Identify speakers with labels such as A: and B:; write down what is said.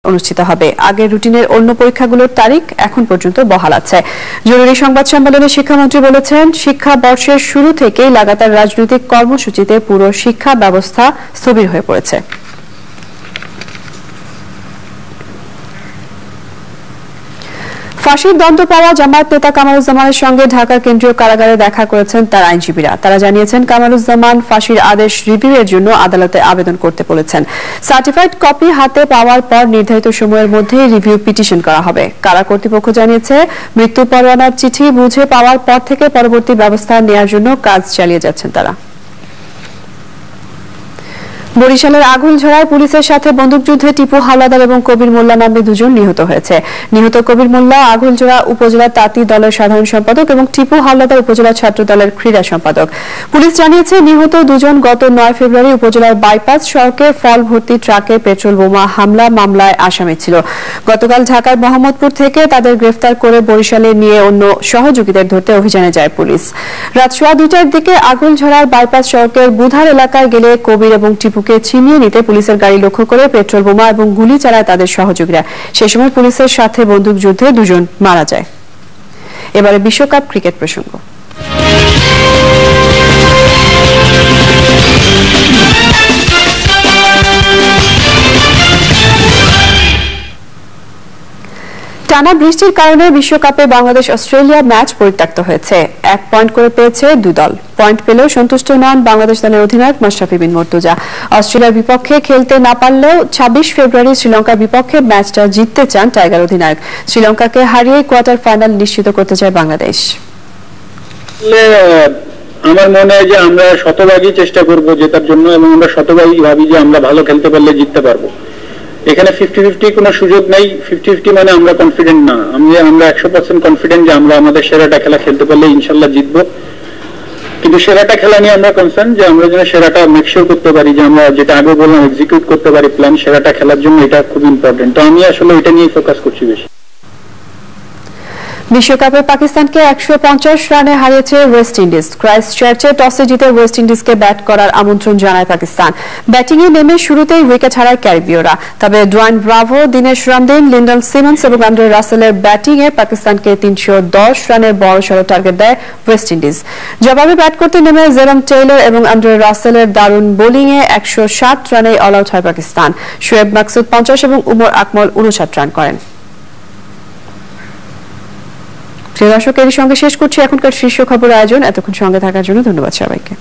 A: অনুষ্ঠিত হবে। আগের রুটিনের অন্য পরীক্ষাগুলোর তারিখ এখন পর্যন্ত বহাল আছে। জরুরি সংবাদ সম্মেলনে শিক্ষামন্ত্রী বলেছেন, শিক্ষা বর্ষের শুরু থেকেই লাগাতার রাজনৈতিক কর্মসূচিতে পুরো শিক্ষা ব্যবস্থা স্থবির হয়ে পড়েছে। ফাঁসির দণ্ড পাওয়া জামায়াত নেতা কামারুজ্জামানের সঙ্গে ঢাকার কেন্দ্রীয় কারাগারে দেখা করেছেন তার আইনজীবীরা। তারা জানিয়েছেন, কামারুজ্জামান ফাঁসির আদেশ রিভিউয়ের জন্য আদালতে আবেদন করতে বলেছেন। সার্টিফাইড কপি হাতে পাওয়ার পর নির্ধারিত সময়ের মধ্যে রিভিউ পিটিশন করা হবে। কারা কর্তৃপক্ষ জানিয়েছে, মৃত্যু পরোয়ানার চিঠি বুঝে পাওয়ার পর থেকে পরবর্তী ব্যবস্থা নেওয়ার জন্য কাজ চালিয়ে যাচ্ছেন তারা। বরিশালের আগুলঝড়ায় পুলিশের সাথে বন্দুকযুদ্ধে টিপু হাওলাদার এবং কবির মোল্লা নামে দুজন নিহত হয়েছে। নিহত কবির মোল্লা আগুলঝড়া উপজেলা তাঁতি দলের সাধারণ সম্পাদক এবং টিপু হাওলাদার উপজেলা ছাত্র দলের ক্রীড়া সম্পাদক। পুলিশ জানিয়েছে, নিহত দুজন গত 9 ফেব্রুয়ারি উপজেলার বাইপাস সড়কে ফল ভর্তি ট্রাকে পেট্রোল বোমা হামলা মামলায় আসামি ছিল। গতকাল ঢাকার মোহাম্মদপুর থেকে তাদের গ্রেফতার করে বরিশালে নিয়ে অন্য সহযোগীদের ধরতে অভিযানে যায় পুলিশ। রাত 2:15টার দিকে আগুলঝড়ার বাইপাস সড়কের বুধার এলাকায় গেলে কবির এবং টিপু ছিনিয়ে নিতে পুলিশের গাড়ি লক্ষ্য করে পেট্রোল বোমা এবং গুলি চালায় তাদের সহযোগীরা। সেই সময় পুলিশের সাথে বন্দুকযুদ্ধে দুজন মারা যায়। এবারে বিশ্বকাপ ক্রিকেট প্রসঙ্গ। টানা বৃষ্টির কারণে বিশ্বকাপে বাংলাদেশ অস্ট্রেলিয়া ম্যাচ পরিত্যক্ত হয়েছে। 1 পয়েন্ট করে পেয়েছে দুই দল। পয়েন্ট পেলেও সন্তুষ্ট নন বাংলাদেশ দলের অধিনায়ক মাশরাফি বিন মুর্তজা। অস্ট্রেলিয়ার বিপক্ষে খেলতে না পারলেও 26 ফেব্রুয়ারি শ্রীলঙ্কার বিপক্ষে ম্যাচটা জিততে চান টাইগার অধিনায়ক। শ্রীলঙ্কাকে হারিয়ে কোয়ার্টার ফাইনাল নিশ্চিত করতে চায় বাংলাদেশ।
B: আমার মনে হয় যে আমরা শতভাগই চেষ্টা করব জেতার জন্য এবং আমরা শতভাগই ভাবি যে আমরা ভালো খেলতে পারলে জিততে পারবো। এখানে 50-50 কোনো সুযোগ নেই। 50-50 মানে আমরা কনফিডেন্ট না, আমরা 100% কনফিডেন্ট যে আমরা আমাদের সেরাটা খেলা খেলতে পারলে ইনশাল্লাহ জিতবো। কিন্তু সেরাটা খেলা নিয়ে আমরা কনসার্ন যে আমরা যেন সেরাটা মেকশিওর করতে পারি, যে আমরা যেটা আগে বললাম এক্সিকিউট করতে পারি প্ল্যান, সেরাটা খেলার জন্য এটা খুব ইম্পর্টেন্ট। তো আমি আসলে এটা নিয়ে ফোকাস করছি বেশি।
A: বিশ্বকাপে পাকিস্তানকে 150 রানে হারিয়েছে ওয়েস্ট ইন্ডিজ। ক্রাইস্টচার্চে টসে জিতে ওয়েস্ট ইন্ডিজকে ব্যাট করার আমন্ত্রণ জানায় পাকিস্তান। ব্যাটিংয়ে নেমে শুরুতেই উইকেট হারায় ক্যারিবীয়রা। তবে Dwayne Bravo, Denesh Ramdin, Lendl Simmons এবং আন্দ্রে রাসেলের ব্যাটিংয়ে পাকিস্তানকে 310 রানের বড়সড় টার্গেট দেয় ওয়েস্ট ইন্ডিজ। জবাবে ব্যাট করতে নেমে জেরম টেইলর এবং আন্দ্রে রাসেলের দারুণ বোলিংয়ে 107 রানে অল আউট হয় পাকিস্তান। শোয়েব মাকসুদ 50 এবং উমর আকমল 59 রান করেন। প্রিয় দর্শক, এর সঙ্গে শেষ করছি এখনকার শীর্ষ খবর আয়োজন। এতক্ষণ সঙ্গে থাকার জন্য ধন্যবাদ সবাইকে।